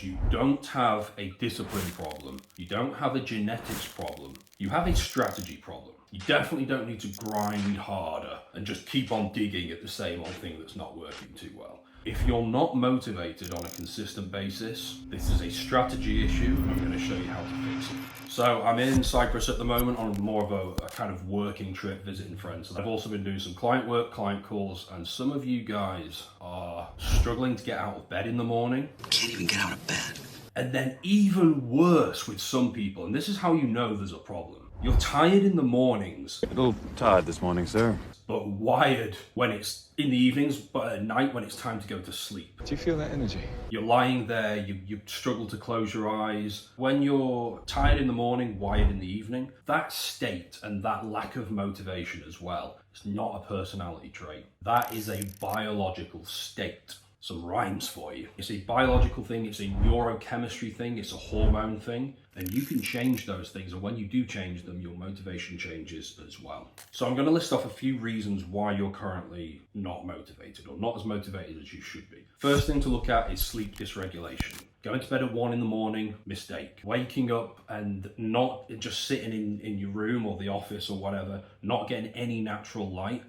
You don't have a discipline problem. You don't have a genetics problem. You have a strategy problem. You definitely don't need to grind harder and just keep on digging at the same old thing that's not working too well. If you're not motivated on a consistent basis, this is a strategy issue, and I'm going to show you how to fix it. So I'm in Cyprus at the moment on more of a kind of working trip, visiting friends. I've also been doing some client work, client calls, and some of you guys are struggling to get out of bed in the morning. Can't even get out of bed. And then even worse with some people, and this is how you know there's a problem. You're tired in the mornings. A little tired this morning, sir. But wired when it's in the evenings, but at night when it's time to go to sleep. Do you feel that energy? You're lying there, you struggle to close your eyes. When you're tired in the morning, wired in the evening, that state and that lack of motivation as well, it's not a personality trait. That is a biological state. Some rhymes for you. It's a biological thing, it's a neurochemistry thing, it's a hormone thing, and you can change those things, and when you do change them, your motivation changes as well. So I'm going to list off a few reasons why you're currently not motivated, or not as motivated as you should be. First thing to look at is sleep dysregulation. Going to bed at 1 in the morning, mistake. Waking up and not just sitting in your room or the office or whatever, not getting any natural light.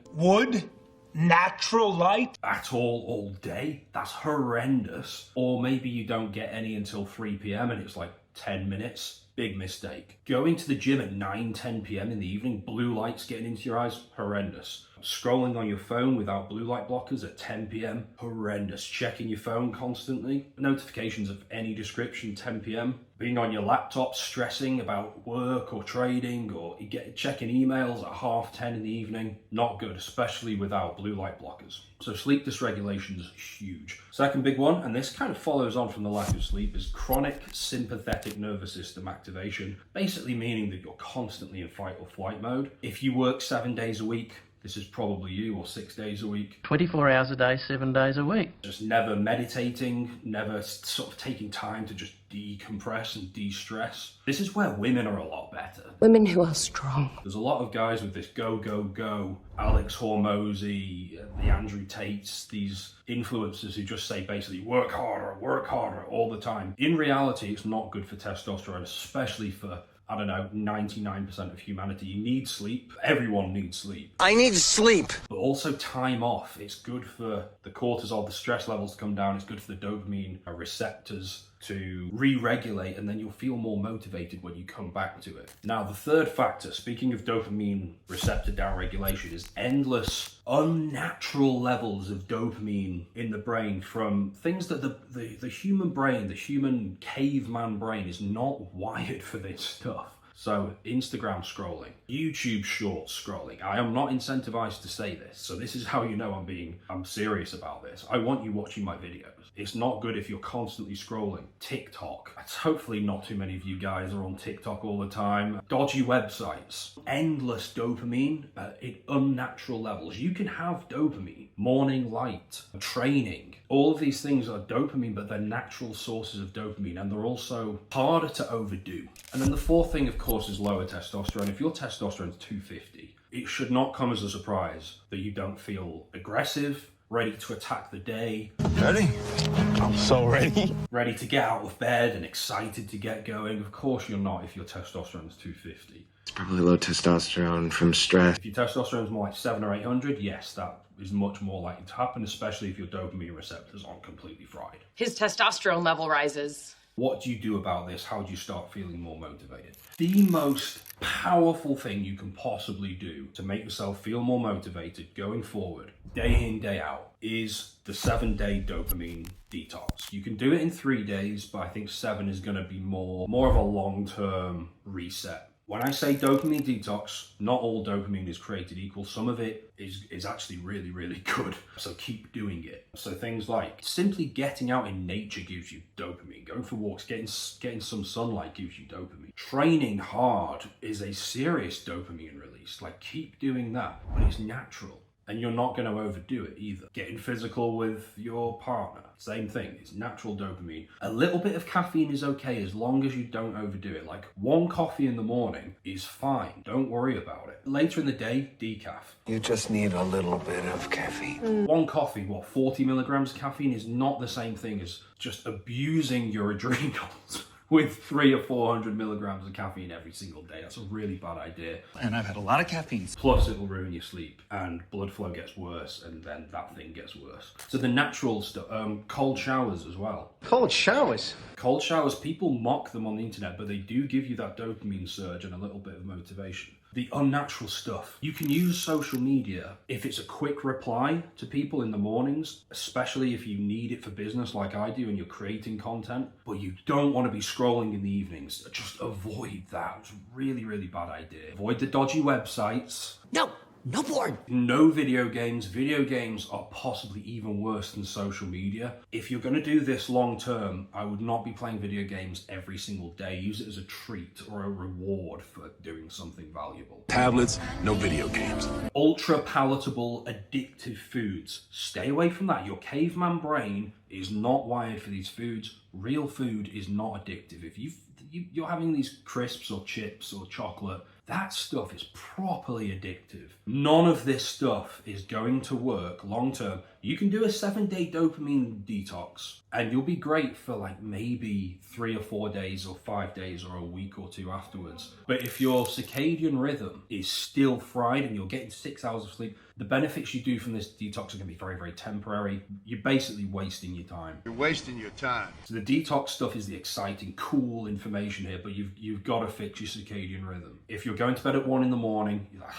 Natural light? At all day. That's horrendous. Or maybe you don't get any until 3 p.m. and it's like 10 minutes. Big mistake. Going to the gym at 9-10 p.m. in the evening, blue lights getting into your eyes, horrendous. Scrolling on your phone without blue light blockers at 10 p.m, horrendous. Checking your phone constantly, notifications of any description, 10 p.m. Being on your laptop, stressing about work or trading, or checking emails at 10:30 in the evening, not good, especially without blue light blockers. So sleep dysregulation is huge. Second big one, and this kind of follows on from the lack of sleep, is chronic sympathetic nervous system activation, basically meaning that you're constantly in fight or flight mode. If you work 7 days a week, this is probably you, or 6 days a week. 24 hours a day, 7 days a week. Just never meditating, never sort of taking time to just decompress and de-stress. This is where women are a lot better. Women who are strong. There's a lot of guys with this go, go, go. Alex Hormozy, the Andrew Tates, these influencers who just say basically work harder all the time. In reality, it's not good for testosterone, especially for 99% of humanity. You need sleep. Everyone needs sleep. I need sleep. But also time off. It's good for the cortisol, the stress levels to come down. It's good for the dopamine receptors to re-regulate, and then you'll feel more motivated when you come back to it. Now, the third factor, speaking of dopamine receptor downregulation, is endless, unnatural levels of dopamine in the brain from things that the human brain, the human caveman brain, is not wired for this stuff. So Instagram scrolling, YouTube shorts scrolling. I am not incentivized to say this, so this is how you know I'm serious about this. I want you watching my videos. It's not good if you're constantly scrolling. TikTok. Hopefully not too many of you guys are on TikTok all the time. Dodgy websites. Endless dopamine at unnatural levels. You can have dopamine. Morning light. Training. All of these things are dopamine, but they're natural sources of dopamine, and they're also harder to overdo. And then the fourth thing, of course, is lower testosterone. If your testosterone is 250, it should not come as a surprise that you don't feel aggressive, ready to attack the day. Ready? I'm so ready. Ready to get out of bed and excited to get going. Of course you're not if your testosterone is 250. It's probably low testosterone from stress. If your testosterone is more like 700 or 800, yes, that is much more likely to happen, especially if your dopamine receptors aren't completely fried. His testosterone level rises. What do you do about this? How do you start feeling more motivated? The most powerful thing you can possibly do to make yourself feel more motivated going forward, day in, day out, is the 7-day dopamine detox. You can do it in 3 days, but I think 7 is going to be more of a long-term reset. When I say dopamine detox, not all dopamine is created equal. Some of it is actually really, really good. So keep doing it. So things like simply getting out in nature gives you dopamine. Going for walks, getting some sunlight gives you dopamine. Training hard is a serious dopamine release. Like, keep doing that, but it's natural. and you're not going to overdo it either. Getting physical with your partner, same thing. It's natural dopamine. A little bit of caffeine is okay as long as you don't overdo it. Like 1 coffee in the morning is fine. Don't worry about it. Later in the day, decaf. You just need a little bit of caffeine. 1 coffee, 40 milligrams of caffeine is not the same thing as just abusing your adrenals with 300 or 400 milligrams of caffeine every single day. That's a really bad idea. And I've had a lot of caffeine. Plus, it will ruin your sleep, and blood flow gets worse, and then that thing gets worse. So the natural stuff, cold showers as well. Cold showers? Cold showers, people mock them on the internet, but they do give you that dopamine surge and a little bit of motivation. The unnatural stuff. You can use social media if it's a quick reply to people in the mornings, especially if you need it for business like I do and you're creating content, but you don't want to be scrolling in the evenings. Just avoid that. It's a really, really bad idea. Avoid the dodgy websites. No porn. No video games. Video games are possibly even worse than social media. If you're going to do this long term, I would not be playing video games every single day. Use it as a treat or a reward for doing something valuable. Tablets, no video games. Ultra palatable, addictive foods. Stay away from that. Your caveman brain is not wired for these foods. Real food is not addictive. If you're having these crisps or chips or chocolate, that stuff is properly addictive. None of this stuff is going to work long term. You can do a 7-day dopamine detox and you'll be great for like maybe 3 or 4 days or 5 days or a week or 2 afterwards. But if your circadian rhythm is still fried and you're getting 6 hours of sleep, the benefits you do from this detox are going to be very, very temporary. You're basically wasting your time. You're wasting your time. So the detox stuff is the exciting, cool information here, but you've got to fix your circadian rhythm. If you're going to bed at 1 in the morning, you're like,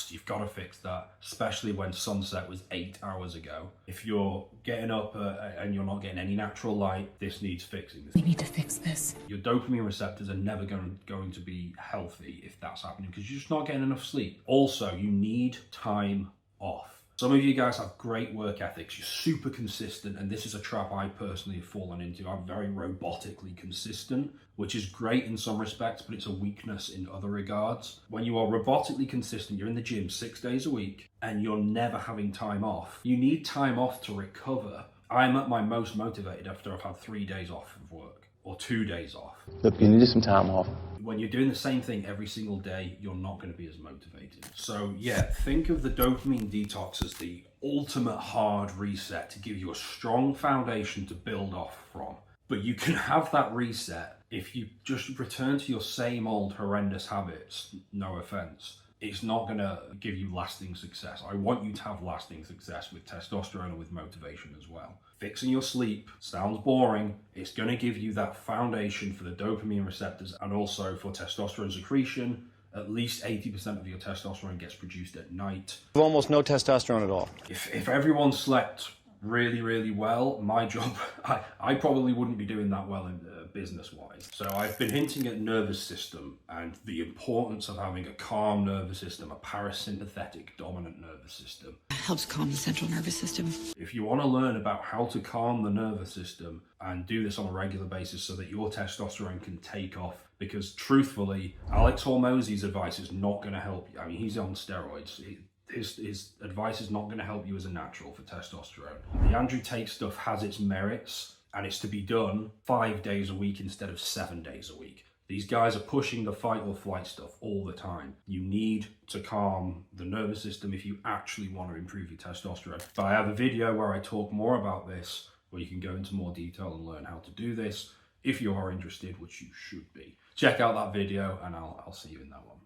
you've got to fix that, especially when sunset was 8 hours ago. If you're getting up and you're not getting any natural light, this needs fixing. We need to fix this. Your dopamine receptors are never going to be healthy if that's happening because you're just not getting enough sleep. Also, you need time off. Some of you guys have great work ethics, you're super consistent, and this is a trap I personally have fallen into. I'm very robotically consistent, which is great in some respects, but it's a weakness in other regards. When you are robotically consistent, you're in the gym 6 days a week, and you're never having time off. You need time off to recover. I'm at my most motivated after I've had 3 days off of work, or 2 days off. Look, you need some time off. When you're doing the same thing every single day, you're not going to be as motivated. So yeah, think of the dopamine detox as the ultimate hard reset to give you a strong foundation to build off from. But you can have that reset if you just return to your same old horrendous habits, no offense. It's not going to give you lasting success. I want you to have lasting success with testosterone and with motivation as well. Fixing your sleep sounds boring. It's going to give you that foundation for the dopamine receptors and also for testosterone secretion. At least 80% of your testosterone gets produced at night. Almost no testosterone at all. If everyone slept really, really well, my job, I probably wouldn't be doing that well in business-wise. So I've been hinting at nervous system and the importance of having a calm nervous system, a parasympathetic dominant nervous system. It helps calm the central nervous system. If you want to learn about how to calm the nervous system and do this on a regular basis so that your testosterone can take off, because truthfully, Alex Hormozy's advice is not going to help you. I mean, he's on steroids. His advice is not going to help you as a natural for testosterone. The Andrew Tate stuff has its merits, and it's to be done 5 days a week instead of 7 days a week. These guys are pushing the fight or flight stuff all the time. You need to calm the nervous system if you actually want to improve your testosterone. But I have a video where I talk more about this, where you can go into more detail and learn how to do this if you are interested, which you should be. Check out that video and I'll see you in that one.